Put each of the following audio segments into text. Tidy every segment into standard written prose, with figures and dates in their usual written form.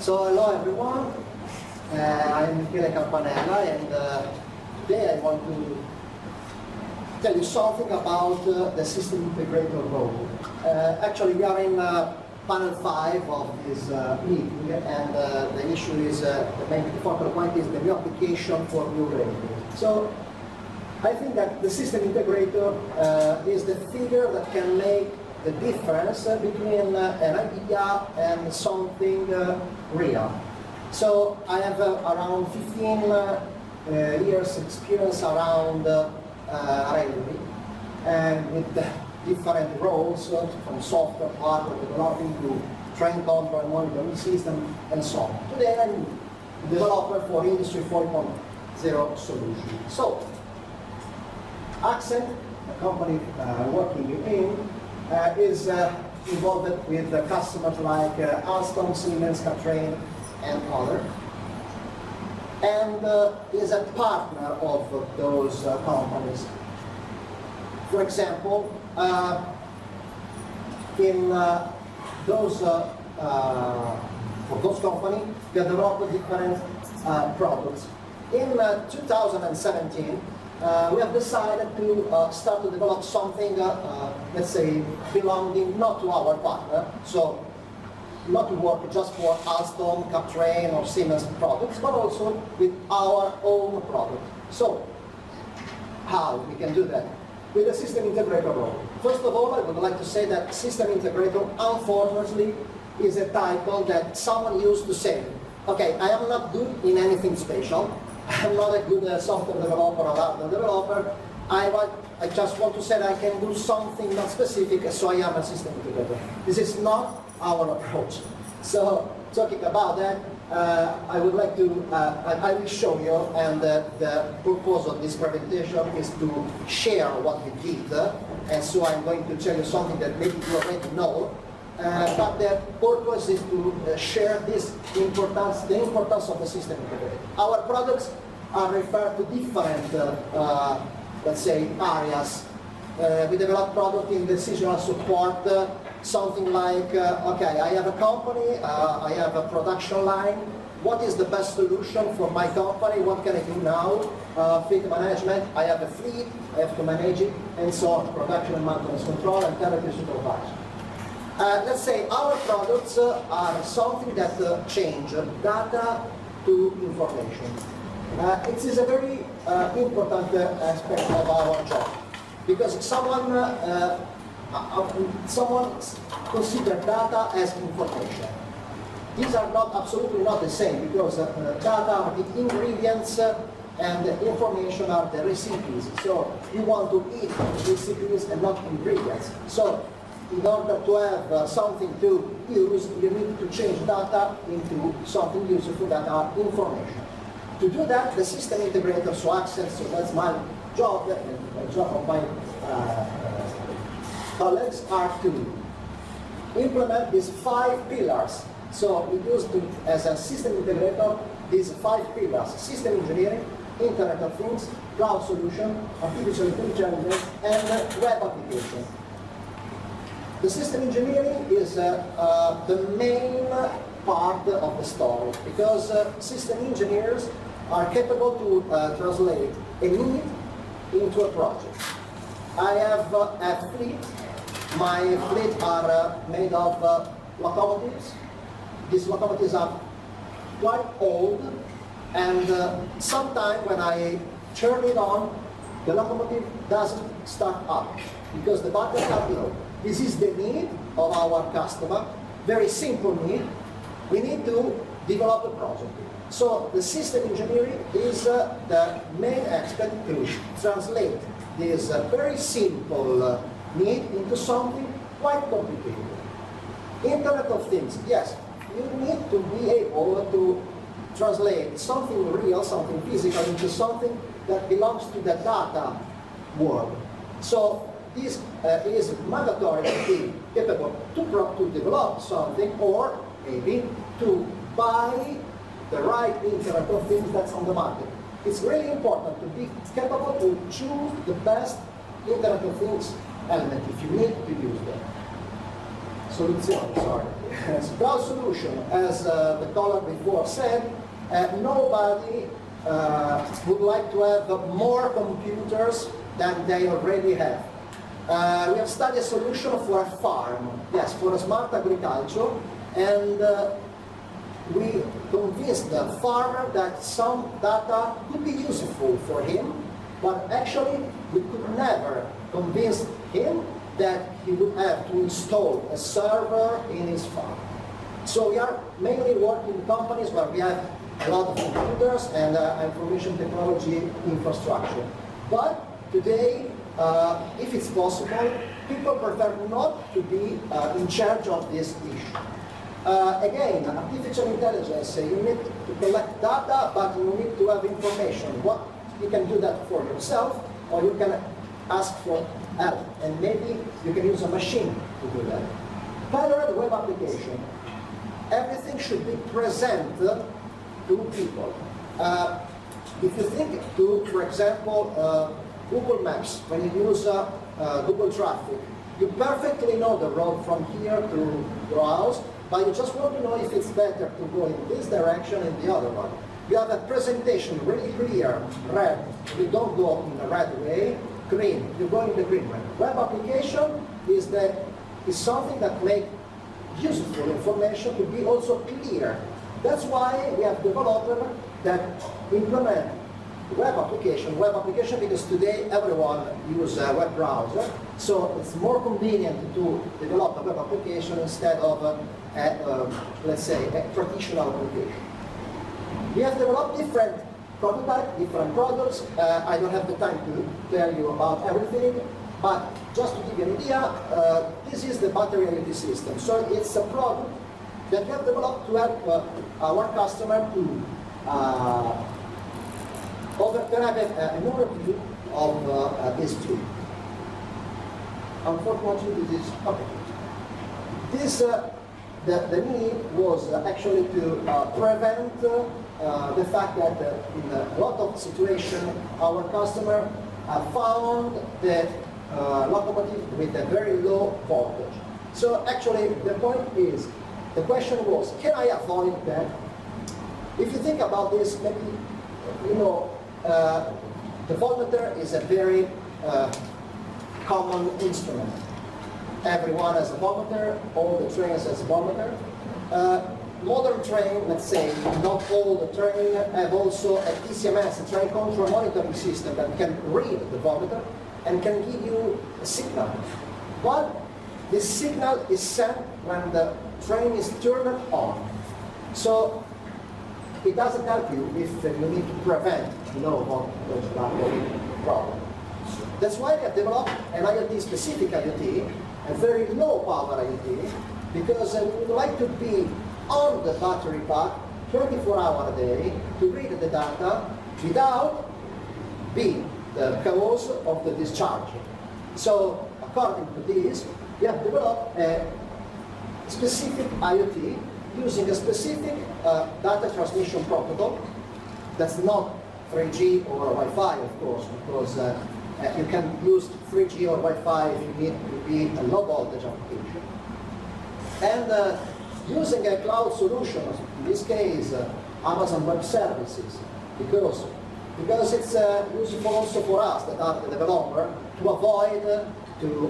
So hello everyone, I'm Michele Campanella, and today I want to tell you something about the system integrator role. Actually, we are in panel 5 of this meeting, and the issue is, the main focal point is the new application for new revenue. So I think that the system integrator is the figure that can make the difference between an idea and something real. So I have around 15 years experience around railway, and with different roles from software, hardware developing to train control and monitoring system and so on. Today I'm a developer for Industry 4.0 solution. So Accent, a company working in, is involved with customers like Alstom, Siemens, Catrain, and others, and is a partner of those companies. For example, in those for those companies, we have developed different products. In 2017, we have decided to start to develop something, let's say, belonging not to our partner, so not to work just for Alstom, Catrain, or Siemens products, but also with our own product. So, how we can do that? With a system integrator role. First of all, I would like to say that system integrator, unfortunately, is a title that someone used to say, okay, I am not good in anything special, I'm not a good software developer or hardware developer. I just want to say that I can do something not specific, so I am a system integrator. This is not our approach. So, talking about that, I would like to, I will show you, and the purpose of this presentation is to share what we did, and so I'm going to tell you something that maybe you already know. But the purpose is to share this importance, the importance of the system integrator. Our products are referred to different, let's say, areas. We develop product in decisional support, something like, okay, I have a company, I have a production line. What is the best solution for my company? What can I do now? Fleet management, I have a fleet, I have to manage it, and so on. Production and maintenance control and territory supervision. Let's say our products are something that change data to information. It is a very important aspect of our job, because someone considers data as information. These are not absolutely not the same, because data are the ingredients and the information are the recipes. So you want to eat recipes and not ingredients. So in order to have something to use, you need to change data into something useful that are information. To do that, the system integrator, so Accent, so that's my job, and the job of my colleagues, are to implement these 5 pillars. So we use as a system integrator these 5 pillars: system engineering, Internet of Things, cloud solution, artificial intelligence, and web application. The system engineering is the main part of the story, because system engineers are capable to translate a need into a project. I have a fleet. My fleet are made of locomotives. These locomotives are quite old, and sometimes when I turn it on, the locomotive doesn't start up because the buttons are low. This is the need of our customer, very simple need. We need to develop a project. So the system engineering is the main aspect to translate this very simple need into something quite complicated. Internet of Things, yes, you need to be able to translate something real, something physical, into something that belongs to the data world. So this is mandatory to be capable to develop something, or maybe to buy the right Internet of Things that's on the market. It's really important to be capable to choose the best Internet of Things element if you need to use them. solution, sorry. Cloud solution, as the caller before said, nobody would like to have more computers than they already have. We have studied a solution for a farm, yes, for a smart agriculture, and we convinced the farmer that some data could be useful for him, but actually we could never convince him that he would have to install a server in his farm. So we are mainly working in companies where we have a lot of computers and information technology infrastructure. But today, if it's possible, people prefer not to be in charge of this issue. Again, artificial intelligence, you need to collect data, but you need to have information. You can do that for yourself, or you can ask for help, and maybe you can use a machine to do that. Parallel web application. Everything should be present to people. If you think to, for example, Google Maps, when you use Google Traffic, you perfectly know the road from here to your house, but you just want to know if it's better to go in this direction and the other one. You have a presentation really clear, red, you don't go in the red way, green, you go in the green way. Web application is something that makes useful information to be also clear. That's why we have developed that implement web application because today everyone uses a web browser, so it's more convenient to develop a web application instead of let's say a traditional application. We have developed different prototypes, different products. I don't have the time to tell you about everything, but just to give you an idea, this is the battery IoT system. So it's a product that we have developed to help our customer to have an overview of this tool. Unfortunately, this is okay. This the need was actually to prevent the fact that in a lot of situations our customer found the locomotive with a very low voltage. So actually the point is, the question was, can I avoid that? If you think about this, maybe you know the voltmeter is a very common instrument. Everyone has a voltmeter, all the trains has a voltmeter. Modern train, let's say, not all the train have also a TCMS, a train control monitoring system that can read the voltmeter and can give you a signal. But this signal is sent when the train is turned on. So it doesn't help you if you need to prevent low voltage problem. That's why we have developed an IoT specific IoT, a very low power IoT, because we would like to be on the battery pack 24 hours a day to read the data without being the cause of the discharge. So according to this, we have developed a specific IoT using a specific data transmission protocol that's not 3G or Wi-Fi, of course, because you can use 3G or Wi-Fi if you need to be a low voltage application. And using a cloud solution, in this case Amazon Web Services, because it's useful also for us that are the developer to avoid to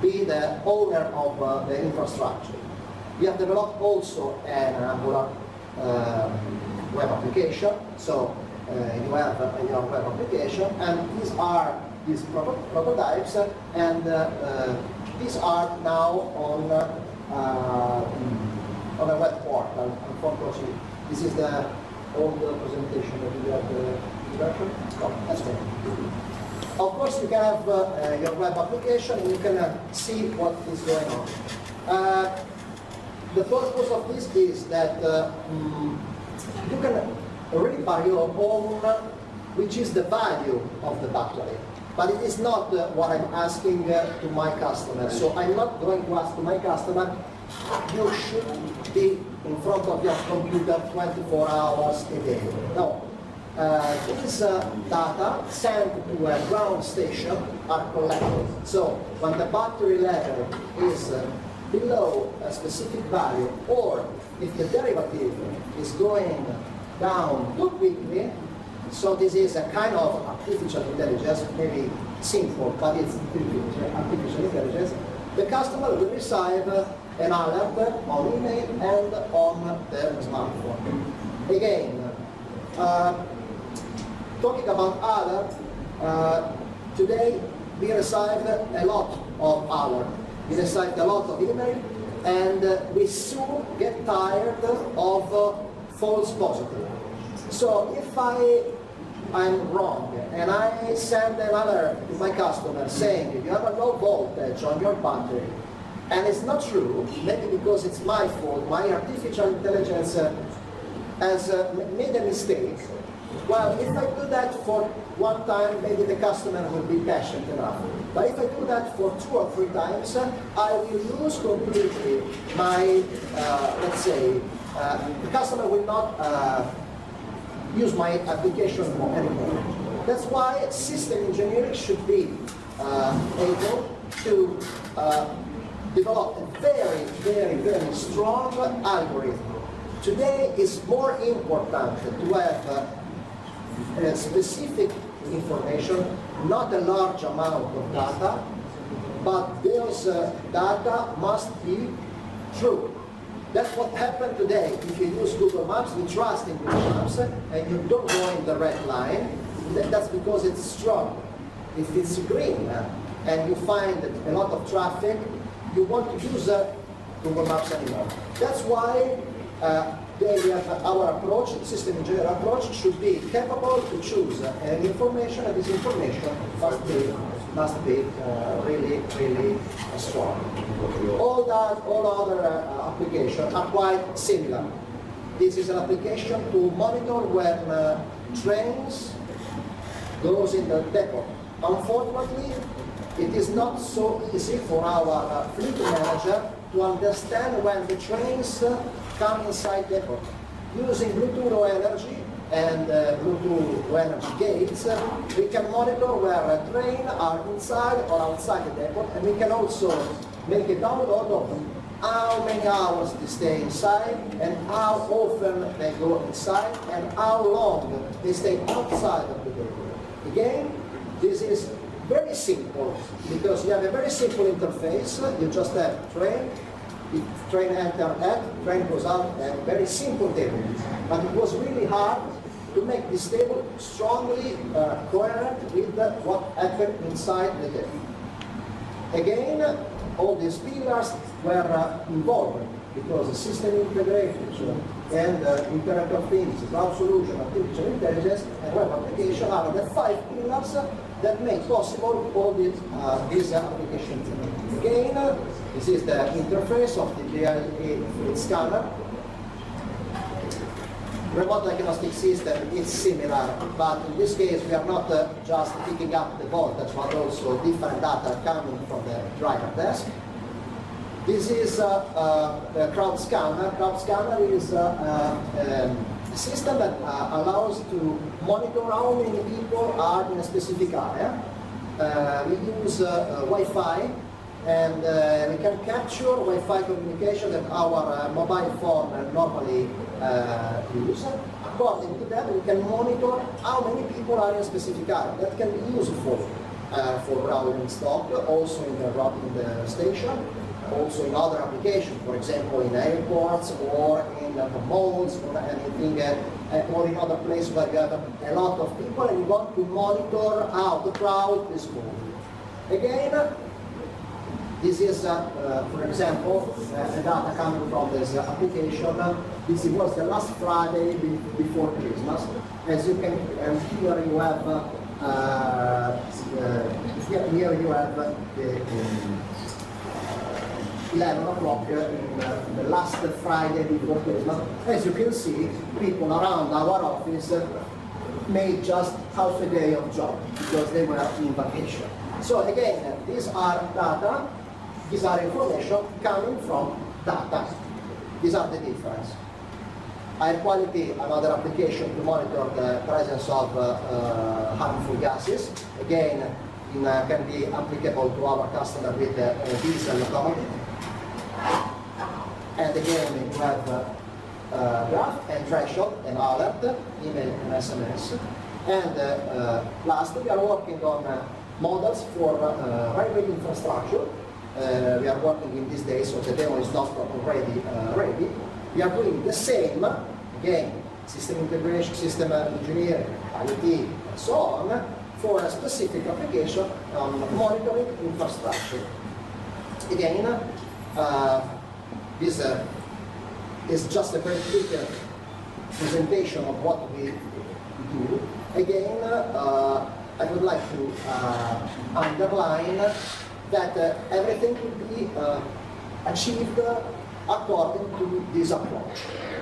be the owner of the infrastructure. We have developed also an Angular web application, so you have your web application, and these are these prototypes, and these are now on a web portal. Unfortunately, this is the old presentation that you have the version. Oh, that's great. Of course, you can have your web application, and you can see what is going on. The purpose of this is that you can read by your own which is the value of the battery. But it is not what I'm asking to my customer. So I'm not going to ask to my customer, you should be in front of your computer 24 hours a day. No. These data sent to a ground station are collected. So when the battery level is below a specific value, or if the derivative is going down too quickly, so this is a kind of artificial intelligence, maybe simple, but it's artificial intelligence, the customer will receive an alert on email and on their smartphone. Again, talking about alert, today we received a lot of alert. We received a lot of email, and we soon get tired of false positive. So if I'm wrong and I send an alert to my customer saying you have a low voltage on your battery, and it's not true, maybe because it's my fault, my artificial intelligence has made a mistake. Well, if I do that for one time, maybe the customer will be patient enough. But if I do that for 2 or 3 times, I will lose completely my, let's say, the customer will not use my application anymore. That's why system engineering should be able to develop a very, very, very strong algorithm. Today is more important to have specific information, not a large amount of data, but those data must be true. That's what happened today. If you use Google Maps, you trust in Google Maps, and you don't go in the red line, that's because it's strong. If it's green and you find a lot of traffic, you won't use Google Maps anymore. That's why our approach, the system engineer approach, should be capable to choose an information, and this information must be really, really strong. All other applications are quite similar. This is an application to monitor when trains goes in the depot. Unfortunately, it is not so easy for our fleet manager to understand when the trains come inside depot. Using Bluetooth Low Energy and Bluetooth Low Energy gates, we can monitor where trains are inside or outside the depot, and we can also make a download of how many hours they stay inside, and how often they go inside, and how long they stay outside of the depot. Again, this is very simple, because you have a very simple interface. You just have train enter at, train goes out, and very simple table. But it was really hard to make this table strongly coherent with what happened inside the depot. Again, all these pillars were involved, because the system integration and Internet of Things, cloud solution, artificial intelligence, and web application are the 5 pillars that make possible all these applications. Again, this is the interface of the GLA fluid scanner. Remote diagnostic system is similar, but in this case we are not just picking up the voltage, but also different data coming from the driver desk. This is the crowd scanner. Crowd scanner is a system that allows to monitor how many people are in a specific area. We use Wi-Fi, and we can capture Wi-Fi communication that our mobile phone normally use. According to that, we can monitor how many people are in a specific area. That can be useful for routing stock, also in the station, also in other applications, for example in airports or in malls or anything, or in other places where you have a lot of people and you want to monitor how the crowd is moving. Again, this is, for example, the data coming from this application. This was the last Friday before Christmas. As you can, here you have, here you have the 11 o'clock in the last Friday before Christmas. As you can see, people around our office made just half a day of job because they were in vacation. So again, these are data, these are information coming from data. These are the difference. Air quality, another application to monitor the presence of harmful gases. Again, can be applicable to our customer with diesel locomotive. And again, we have draft and threshold and alert, email and SMS. And last, we are working on models for railway infrastructure. We are working in these days, so the demo is not already ready. We are doing the same, again, system integration, system engineering, IoT, and so on, for a specific application on monitoring infrastructure. Again, this is just a very quick presentation of what we do. Again, I would like to underline that everything will be achieved according to this approach.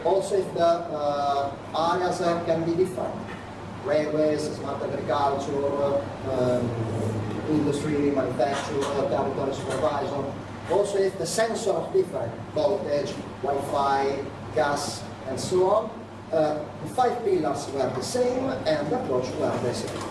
Also, if the areas can be different, railways, smart agriculture, industry, manufacturing, territory supervisor. Also, if the sensor is different, voltage, Wi-Fi, gas, and so on, the 5 pillars were the same and the approach were the same.